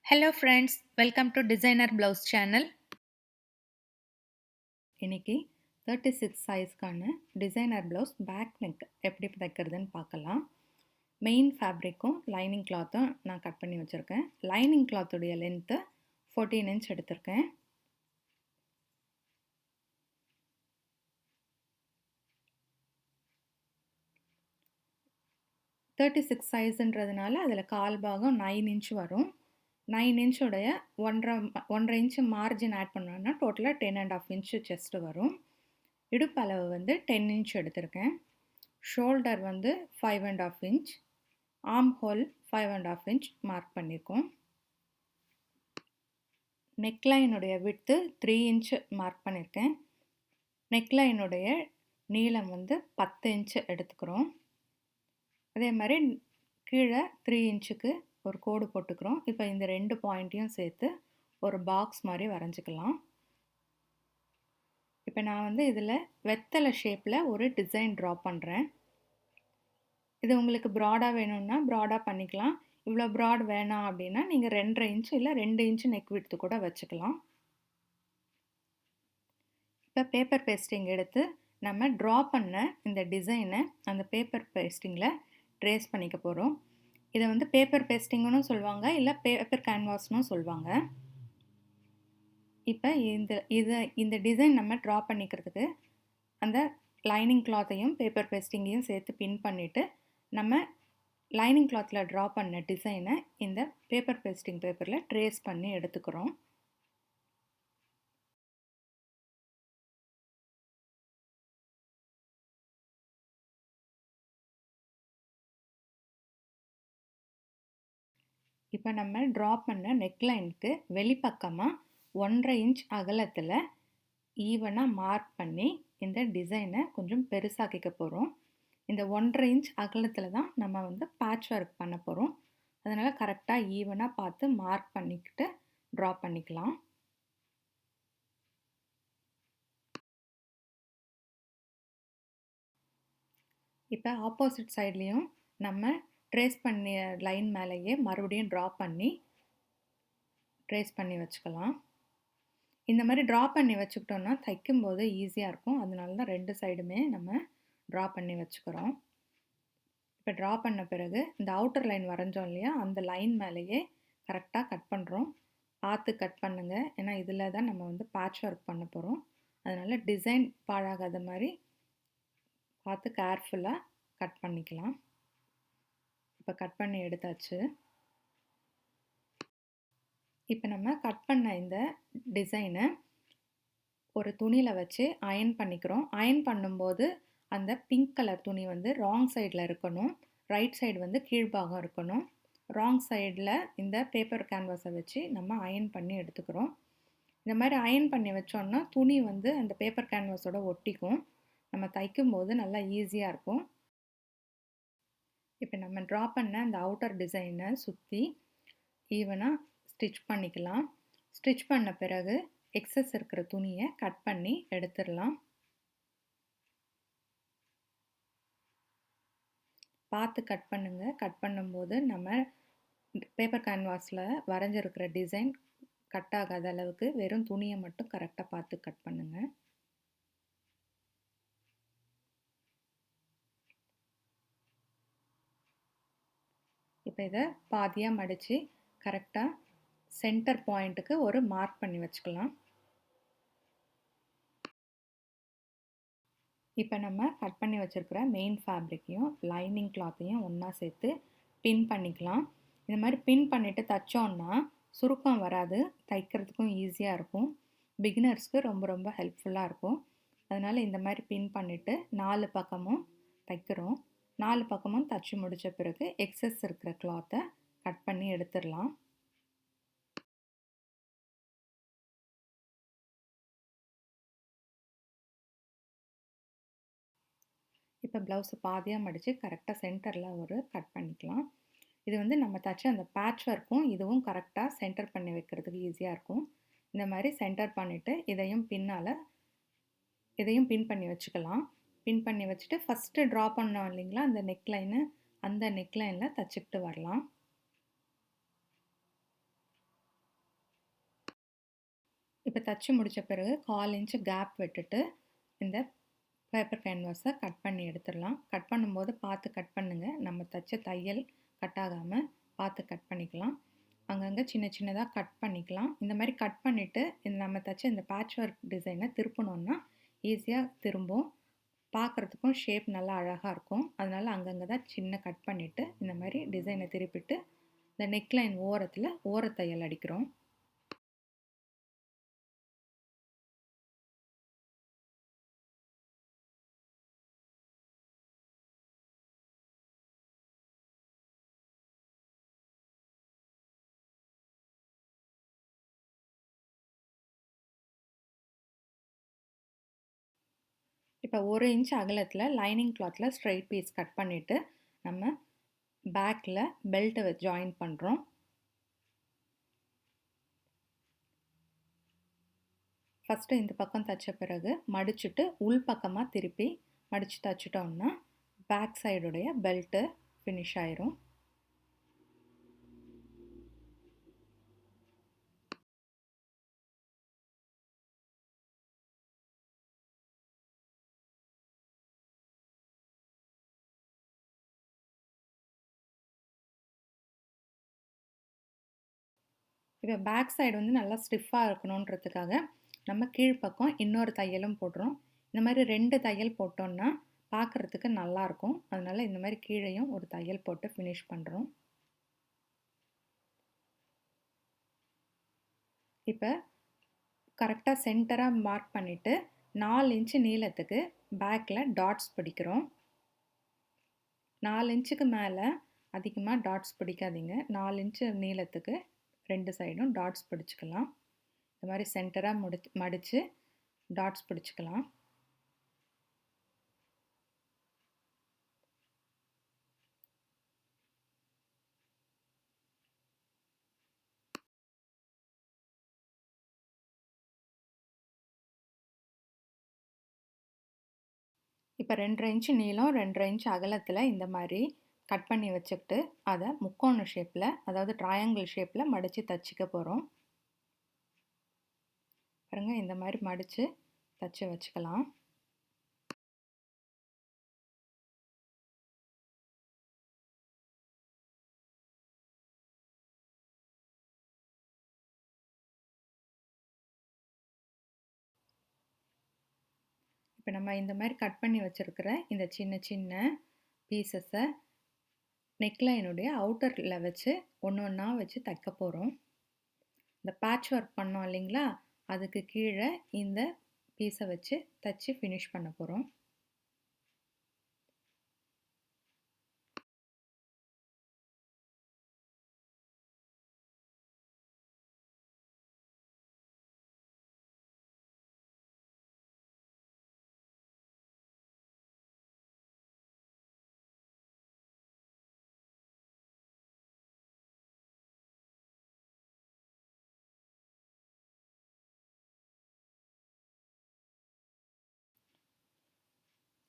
Hello friends, welcome to Designer Blouse channel. இன்னைக்கு 36 சைஸ்க்கான designer blouse back neck எப்படி தைக்கிறதுன்னு பார்க்கலாம். Main ஃபேப்ரிக்கும் lining கிளாத்தும் நான் cut பண்ணி வச்சுருக்கேன். லைனிங் கிளாத்துடைய லென்த்து 14 இன்ச் எடுத்திருக்கேன். தேர்ட்டி-6 சைஸுன்றதுனால அதில் கால் பாகம் 9 இன்ச் வரும். 9 இன்ச்சுடைய ஒன்றரை இன்ச்சு மார்ஜின் ஆட் பண்ணோன்னா டோட்டலாக 10.5 இன்ச்சு செஸ்ட்டு வரும். இடுப்பு அளவு வந்து 10 இன்ச் எடுத்திருக்கேன். ஷோல்டர் வந்து 5.5 inch, arm whole 5.5 inch mark பண்ணியிருக்கோம். நெக்லைனுடைய விட்த்து 3 இன்ச் மார்க் பண்ணியிருக்கேன். நெக்லைனுடைய நீளம் வந்து 10 இன்ச் எடுத்துக்கிறோம். அதே மாதிரி கீழே 3 இன்ச்சுக்கு ஒரு கோடு போட்டுக்கிறோம். இப்போ இந்த ரெண்டு பாயிண்ட்டையும் சேர்த்து ஒரு பாக்ஸ் மாதிரி வரைஞ்சிக்கலாம். இப்போ நான் வந்து இதில் வெத்தலை ஷேப்பில் ஒரு டிசைன் ட்ரா பண்ணுறேன். இது உங்களுக்கு ப்ராடாக வேணும்னா ப்ராடாக பண்ணிக்கலாம். இவ்வளோ ப்ராட் வேணாம் அப்படின்னா நீங்கள் 2.5 இன்ச் இல்லை 2 இன்ச்சு நெக் விட்த்து கூட வச்சுக்கலாம். இப்போ பேப்பர் பேஸ்டிங் எடுத்து நம்ம ட்ரா பண்ண இந்த டிசைனை அந்த பேப்பர் பேஸ்டிங்கில் ட்ரேஸ் பண்ணிக்க போகிறோம். இதை வந்து பேப்பர் பேஸ்டிங்னு சொல்லுவாங்க, இல்லை பேப்பர் கேன்வாஸ்னு சொல்லுவாங்க. இப்போ இந்த டிசைன் நம்ம ட்ரா பண்ணிக்கிறதுக்கு அந்த லைனிங் கிளாத்தையும் பேப்பர் பேஸ்டிங்கையும் சேர்த்து பின் பண்ணிவிட்டு நம்ம லைனிங் கிளாத்தில் ட்ரா பண்ண டிசைனை இந்த பேப்பர் பேஸ்டிங் பேப்பரில் ட்ரேஸ் பண்ணி எடுத்துக்கிறோம். இப்போ நம்ம ட்ரா பண்ண நெக்லைனுக்கு வெளிப்பக்கமாக 1.5 இன்ச் அகலத்தில் ஈவனாக மார்க் பண்ணி இந்த டிசைனை கொஞ்சம் பெருசாக்கிக்க போகிறோம். இந்த 1.5 இன்ச் அகலத்தில் தான் நம்ம வந்து பேட்ச் ஒர்க் பண்ண போகிறோம். அதனால் கரெக்டாக ஈவனாக பார்த்து மார்க் பண்ணிக்கிட்டு ட்ரா பண்ணிக்கலாம். இப்போ ஆப்போசிட் சைட்லேயும் நம்ம ட்ரேஸ் பண்ணிய லைன் மேலேயே மறுபடியும் ட்ரா பண்ணி ட்ரேஸ் பண்ணி வச்சுக்கலாம். இந்த மாதிரி ட்ரா பண்ணி வச்சுக்கிட்டோன்னா தைக்கும்போது ஈஸியாக இருக்கும். அதனால தான் ரெண்டு சைடுமே நம்ம ட்ரா பண்ணி வச்சுக்கிறோம். இப்போ ட்ரா பண்ண பிறகு இந்த அவுட்டர் லைன் வரைஞ்சோம் இல்லையா, அந்த லைன் மேலேயே கரெக்டாக கட் பண்ணுறோம். பார்த்து கட் பண்ணுங்கள், ஏன்னா இதில் தான் நம்ம வந்து பேட்ச் ஒர்க் பண்ண போகிறோம். அதனால் டிசைன் பாழாகாத மாதிரி பார்த்து கேர்ஃபுல்லாக கட் பண்ணிக்கலாம். இப்போ கட் பண்ணி எடுத்தாச்சு. இப்போ நம்ம கட் பண்ண இந்த டிசைனை ஒரு துணியில் வச்சு அயன் பண்ணிக்கிறோம். அயன் பண்ணும்போது அந்த பிங்க் கலர் துணி வந்து ராங் சைடில் இருக்கணும், ரைட் சைடு வந்து கீழ்பாகம் இருக்கணும். ராங் சைடில் இந்த பேப்பர் கேன்வாஸை வச்சு நம்ம அயன் பண்ணி எடுத்துக்கிறோம். இந்த மாதிரி அயன் பண்ணி வச்சோன்னா துணி வந்து அந்த பேப்பர் கேன்வாஸோட ஒட்டிக்கும். நம்ம தைக்கும்போது நல்லா ஈஸியாக இருக்கும். இப்போ நம்ம ட்ரா பண்ண அந்த அவுட்டர் டிசைனை சுற்றி ஈவனாக ஸ்டிச் பண்ணிக்கலாம். ஸ்டிச் பண்ண பிறகு எக்ஸஸ் இருக்கிற துணியை கட் பண்ணி எடுத்துடலாம். பார்த்து கட் பண்ணுங்கள். கட் பண்ணும்போது நம்ம பேப்பர் கேன்வாஸில் வரைஞ்சிருக்கிற டிசைன் கட் ஆகாத அளவுக்கு வெறும் துணியை மட்டும் கரெக்டாக பார்த்து கட் பண்ணுங்கள். இப்போ இதை பாதியாக மடித்து கரெக்டாக சென்டர் பாயிண்ட்டுக்கு ஒரு மார்க் பண்ணி வச்சுக்கலாம். இப்போ நம்ம கட் பண்ணி வச்சுருக்கிற மெயின் ஃபேப்ரிக்கையும் லைனிங் கிளாத்தையும் ஒன்றா சேர்த்து பின் பண்ணிக்கலாம். இந்த மாதிரி பின் பண்ணிவிட்டு தைச்சோன்னா சுருக்கம் வராது, தைக்கிறதுக்கும் ஈஸியாக இருக்கும். பிகினர்ஸ்க்கு ரொம்ப ரொம்ப ஹெல்ப்ஃபுல்லாக இருக்கும். அதனால் இந்த மாதிரி பின் பண்ணிவிட்டு 4 பக்கமும் தைக்கிறோம். 4 பக்கமும் தைச்சி முடித்த பிறகு எக்ஸஸ் இருக்கிற கிளாத்தை கட் பண்ணி எடுத்துடலாம். இப்போ ப்ளவுஸை பாதியாக மடித்து கரெக்டாக சென்டரில் ஒரு கட் பண்ணிக்கலாம். இது வந்து நம்ம தைச்ச அந்த பேட்ச் ஒர்க்கும் இதுவும் கரெக்டாக சென்டர் பண்ணி வைக்கிறதுக்கு ஈஸியாக இருக்கும். இந்த மாதிரி சென்டர் பண்ணிவிட்டு இதையும் பின் பண்ணி வச்சுக்கலாம். பின் பண்ணி வச்சுட்டு ஃபஸ்ட்டு ட்ரா பண்ணோம் இல்லைங்களா அந்த நெக்லைனு, அந்த நெக்லைனில் தைச்சிக்கிட்டு வரலாம். இப்போ தச்சு முடித்த பிறகு 1/4 இன்ச்சு கேப் விட்டுட்டு இந்த பேப்பர் கேன்வாஸை கட் பண்ணி எடுத்துடலாம். கட் பண்ணும்போது பார்த்து கட் பண்ணுங்கள். நம்ம தச்ச தையல் கட் ஆகாமல் பார்த்து கட் பண்ணிக்கலாம். அங்கங்கே சின்ன சின்னதாக கட் பண்ணிக்கலாம். இந்த மாதிரி கட் பண்ணிவிட்டு இந்த நம்ம தச்ச இந்த பேட்ச் ஒர்க் டிசைனை திருப்பணுன்னா ஈஸியாக திரும்பும். பார்க்குறதுக்கும் ஷேப் நல்லா அழகாக இருக்கும். அதனால் அங்கங்கே தான் சின்ன கட் பண்ணிவிட்டு இந்த மாதிரி டிசைனை திருப்பிட்டு இந்த நெக்லைன் ஓரத்தில் ஓரத்தையல் அடிக்கிறோம். இப்போ 1 இன்ச் அகலத்தில் லைனிங் கிளாத்தில் ஸ்ட்ரைட் பீஸ் கட் பண்ணிவிட்டு நம்ம பேக்கில் பெல்ட்டை ஜாயின் பண்ணுறோம். ஃபஸ்ட்டு இந்த பக்கம் தைச்ச பிறகு மடிச்சுட்டு உள் பக்கமாக திருப்பி மடித்து தைச்சிட்டோம்னா பேக் சைடுடைய பெல்ட்டு ஃபினிஷ் ஆயிரும். இப்போ பேக் சைடு வந்து நல்லா ஸ்டிஃபாக இருக்கணுன்றதுக்காக நம்ம கீழ்ப்பக்கம் இன்னொரு தையலும் போடுறோம். இந்த மாதிரி 2 தையல் போட்டோம்னா பார்க்குறதுக்கு நல்லாயிருக்கும். அதனால் இந்த மாதிரி கீழேயும் ஒரு தையல் போட்டு ஃபினிஷ் பண்ணுறோம். இப்போ கரெக்டாக சென்டராக மார்க் பண்ணிவிட்டு 4 இன்ச்சு நீளத்துக்கு பேக்கில் டாட்ஸ் பிடிக்கிறோம். 4 இன்ச்சுக்கு மேலே அதிகமாக டாட்ஸ் பிடிக்காதீங்க. 4 இன்ச்சு நீளத்துக்கு 2 சைடும் டாட்ஸ் பிடிச்சிக்கலாம். இந்த மாதிரி சென்டராக மடித்து டாட்ஸ் பிடிச்சிக்கலாம். இப்போ 2.5 இன்ச்சு நீளம் 2.5 இன்ச்சு அகலத்தில் இந்த மாதிரி கட் பண்ணி வச்சுக்கிட்டு அதை முக்கோண ஷேப்பில், அதாவது ட்ரையாங்கிள் ஷேப்பில் மடித்து தச்சுக்க போகிறோம். பாருங்கள், இந்த மாதிரி மடித்து தச்சு வச்சுக்கலாம். இப்போ நம்ம இந்த மாதிரி கட் பண்ணி வச்சுருக்கிற இந்த சின்ன சின்ன பீசஸை நெக்லைனுடைய அவுட்டரில் வச்சு ஒன்று ஒன்றா வச்சு தைக்க போகிறோம். இந்த பேட்ச் ஒர்க் பண்ணோம் இல்லைங்களா, அதுக்கு கீழே இந்த பீஸை வச்சு தைச்சி ஃபினிஷ் பண்ண போகிறோம்.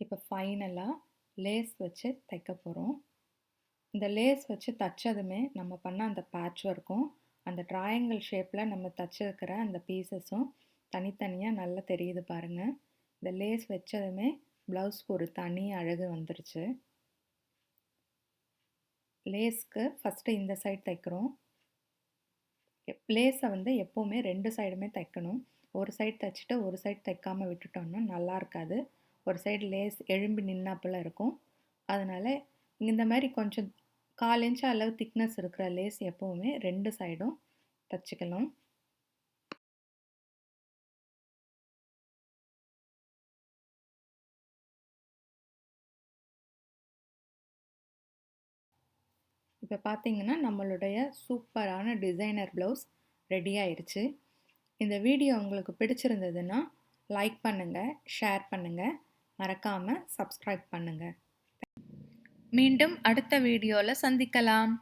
இப்போ ஃபைனலாக லேஸ் வச்சு தைக்க போகிறோம். இந்த லேஸ் வச்சு தைச்சதுமே நம்ம பண்ண அந்த பேட்ச் ஒர்க்கும் அந்த ட்ரையாங்கிள் ஷேப்பில் நம்ம தைச்சிருக்கிற அந்த பீசஸும் தனித்தனியாக நல்லா தெரியுது பாருங்கள். இந்த லேஸ் வச்சதுமே ப்ளவுஸ்க்கு ஒரு தனி அழகு வந்துருச்சு. லேஸ்க்கு ஃபஸ்ட்டு இந்த சைட் தைக்கிறோம். லேஸை வந்து எப்போவுமே 2 சைடுமே தைக்கணும். ஒரு சைடு தைச்சிட்டு ஒரு சைடு தைக்காமல் விட்டுட்டோம்னா நல்லா இருக்காது. ஒரு சைடு லேஸ் எழும்பி நின்னாப்புல இருக்கும். அதனால் இந்த மாதிரி கொஞ்சம் 1/4 இன்ச் அளவு திக்னஸ் இருக்கிற லேஸ் எப்போவுமே 2 சைடும் தைச்சிக்கலாம். இப்போ பார்த்தீங்கன்னா நம்மளுடைய சூப்பரான டிசைனர் ப்ளவுஸ் ரெடி ஆயிடுச்சு. இந்த வீடியோ உங்களுக்கு பிடிச்சிருந்ததுன்னா லைக் பண்ணுங்கள், ஷேர் பண்ணுங்கள், மறக்காமல் சப்ஸ்கிரைப் பண்ணுங்கள். மீண்டும் அடுத்த வீடியோவில் சந்திக்கலாம்.